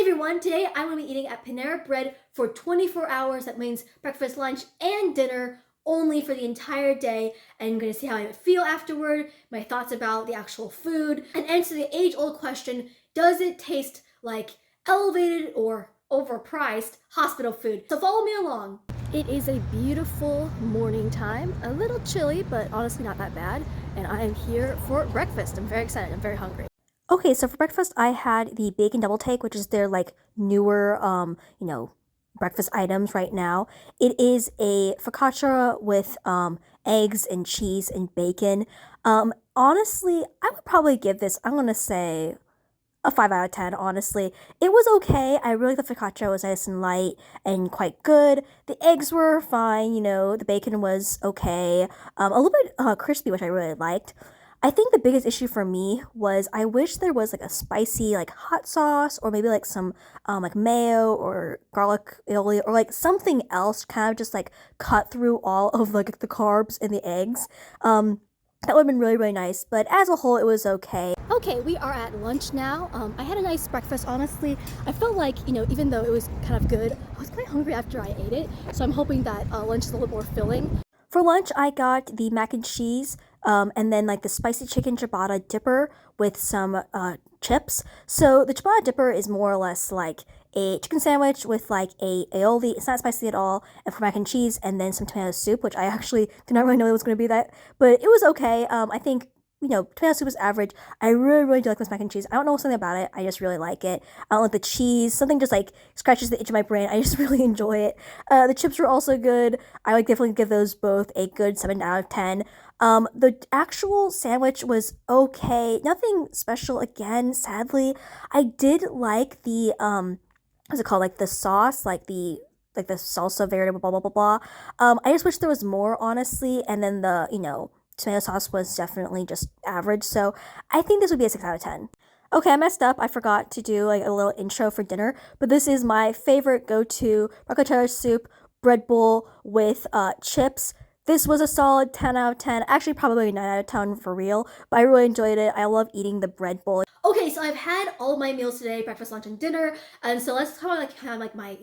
everyone, today I'm going to be eating at Panera Bread for 24 hours. That means breakfast, lunch, and dinner only for the entire day. And I'm going to see how I feel afterward, my thoughts about the actual food, and answer the age-old question, does it taste like elevated or overpriced hospital food? So follow me along. It is a beautiful morning time, a little chilly, but honestly not that bad. And I am here for breakfast. I'm very excited, I'm very hungry. Okay, so for breakfast, I had the bacon double take, which is their like newer, breakfast items right now. It is a focaccia with eggs and cheese and bacon. Honestly, I would probably give this. I'm gonna say a 5 out of 10, honestly. It was okay. I really thought the focaccia was nice and light and quite good. The eggs were fine, the bacon was okay. A little bit crispy, which I really liked. I think the biggest issue for me was I wish there was like a spicy like hot sauce or maybe like some like mayo or garlic aioli or like something else kind of just like cut through all of like the carbs and the eggs. That would have been really, really nice, but as a whole, it was okay. Okay, we are at lunch now. I had a nice breakfast, honestly. I felt like, even though it was kind of good, I was quite hungry after I ate it, so I'm hoping that lunch is a little more filling. For lunch, I got the mac and cheese, and then like the spicy chicken ciabatta dipper with some chips. So the ciabatta dipper is more or less like a chicken sandwich with like a aioli. It's not spicy at all, and for mac and cheese, and then some tomato soup, which I actually did not really know it was going to be that, but it was okay. I think tomato soup is average. I really, really do like this mac and cheese. I don't know something about it. I just really like it. I don't like the cheese. Something just like scratches the itch of my brain. I just really enjoy it. The chips were also good. I would definitely give those both a good 7 out of 10. The actual sandwich was okay. Nothing special again, sadly. I did like the what's it called? Like the sauce, like the salsa variable, blah blah blah blah. I just wish there was more, honestly. And then the tomato sauce was definitely just average. So I think this would be a 6 out of 10. Okay, I messed up. I forgot to do like a little intro for dinner, but this is my favorite go-to broccoli cheddar soup bread bowl with chips. This was a solid 10 out of 10. Actually, probably a 9 out of 10 for real, but I really enjoyed it. I love eating the bread bowl. Okay, so I've had all of my meals today, breakfast, lunch, and dinner, and so let's kind of like have like my,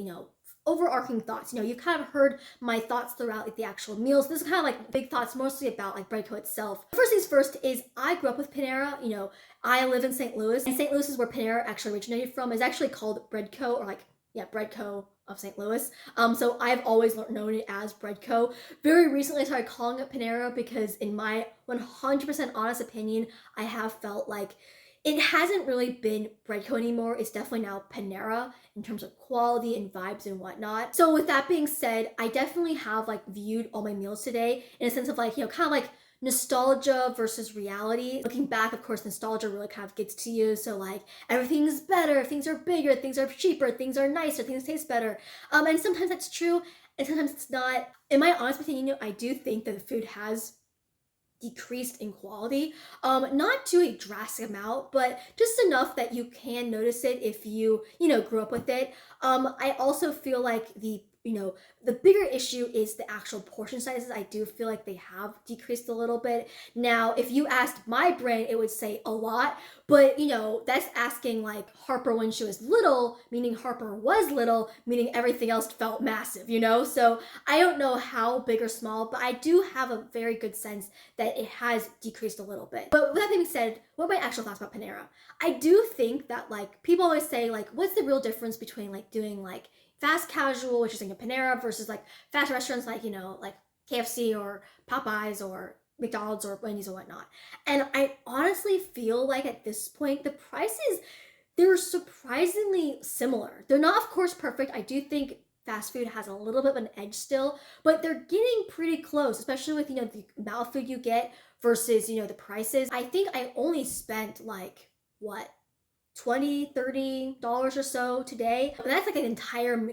overarching thoughts. You've kind of heard my thoughts throughout like the actual meals. This is kind of like big thoughts mostly about like Breadco itself. First things first is I grew up with Panera. I live in St. Louis, and St. Louis is where Panera actually originated from. It's actually called Breadco, or like, yeah, Breadco of St. Louis. So I've always known it as Breadco. Very recently I started calling it Panera because in my 100% honest opinion, I have felt like it hasn't really been Breadco anymore. It's definitely now Panera in terms of quality and vibes and whatnot. So with that being said, I definitely have like viewed all my meals today in a sense of like, kind of like nostalgia versus reality. Looking back, of course, nostalgia really kind of gets to you. So like everything's better, things are bigger, things are cheaper, things are nicer, things taste better. And sometimes that's true and sometimes it's not. In my honest opinion, I do think that the food has decreased in quality, not to a drastic amount, but just enough that you can notice it if you grew up with it. I also feel like the bigger issue is the actual portion sizes. I do feel like they have decreased a little bit. Now if you asked my brain, it would say a lot, but that's asking like Harper when she was little, meaning Harper was little, meaning everything else felt massive, so I don't know how big or small, but I do have a very good sense that it has decreased a little bit. But with that being said, what are my actual thoughts about Panera? I do think that like people always say like, what's the real difference between like doing like fast casual, which is like a Panera, versus like fast restaurants like like KFC or Popeyes or McDonald's or Wendy's or whatnot. And I honestly feel like at this point the prices, they're surprisingly similar. They're not of course perfect. I do think fast food has a little bit of an edge still, but they're getting pretty close, especially with the amount of food you get versus the prices. I think I only spent like what, $20-$30 or so today, but that's like an entire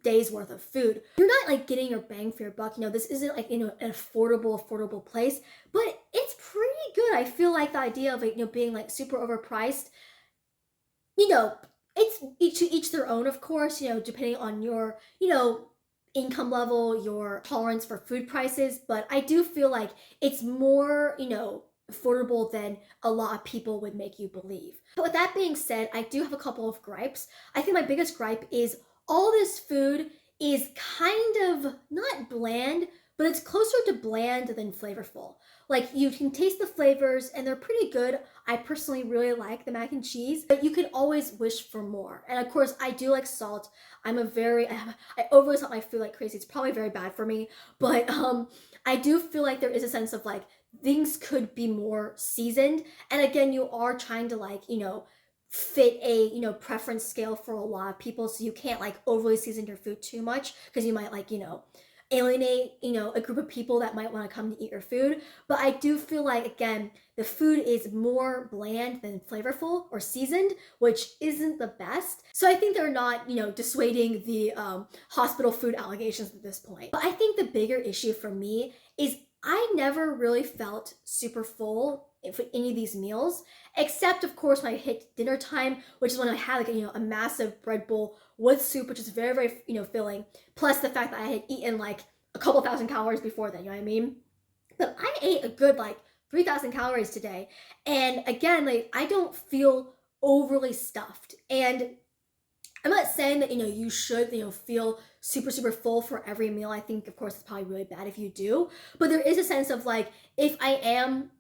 day's worth of food. You're not like getting your bang for your buck. This isn't like an affordable place, but it's pretty good. I feel like the idea of it being like super overpriced, it's each their own, of course, depending on your income level, your tolerance for food prices. But I do feel like it's more affordable than a lot of people would make you believe. But with that being said, I do have a couple of gripes. I think my biggest gripe is all this food is kind of not bland, but it's closer to bland than flavorful. Like you can taste the flavors and they're pretty good. I personally really like the mac and cheese, but you can always wish for more. And of course, I do like salt. I overly salt my food like crazy. It's probably very bad for me, but I do feel like there is a sense of like things could be more seasoned. And again, you are trying to like, fit a, preference scale for a lot of people. So you can't like overly season your food too much because you might like, alienate, a group of people that might want to come to eat your food. But I do feel like, again, the food is more bland than flavorful or seasoned, which isn't the best. So I think they're not, dissuading the hospital food allegations at this point. But I think the bigger issue for me is I never really felt super full for any of these meals, except of course when I hit dinner time, which is when I had like a massive bread bowl with soup, which is very, very, filling, plus the fact that I had eaten like a couple thousand calories before then, you know what I mean? But I ate a good like 3,000 calories today. And again, like I don't feel overly stuffed. And I'm not saying that, you should, feel super, super full for every meal. I think, of course, it's probably really bad if you do. But there is a sense of like, if I am,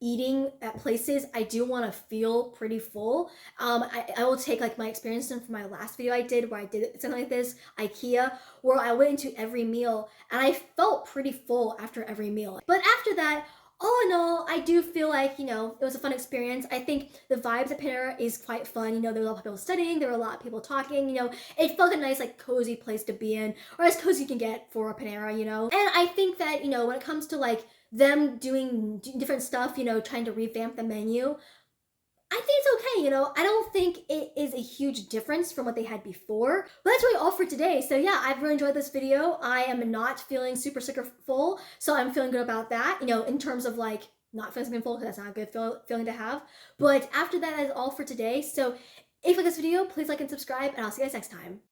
eating at places, I do want to feel pretty full. I will take like my experience from my last video I did where I did something like this, IKEA, where I went into every meal and I felt pretty full after every meal. But after that, all in all, I do feel like, it was a fun experience. I think the vibes at Panera is quite fun. There were a lot of people studying, there were a lot of people talking, it felt a nice, like, cozy place to be in, or as cozy you can get for a Panera, And I think that, when it comes to, like, them doing different stuff, trying to revamp the menu, I think it's okay, I don't think it is a huge difference from what they had before. But that's really all for today. So yeah, I've really enjoyed this video. I am not feeling super, super full, so I'm feeling good about that, in terms of like not feeling something full, because that's not a good feeling to have. But after that is all for today. So if you like this video, please like and subscribe, and I'll see you guys next time.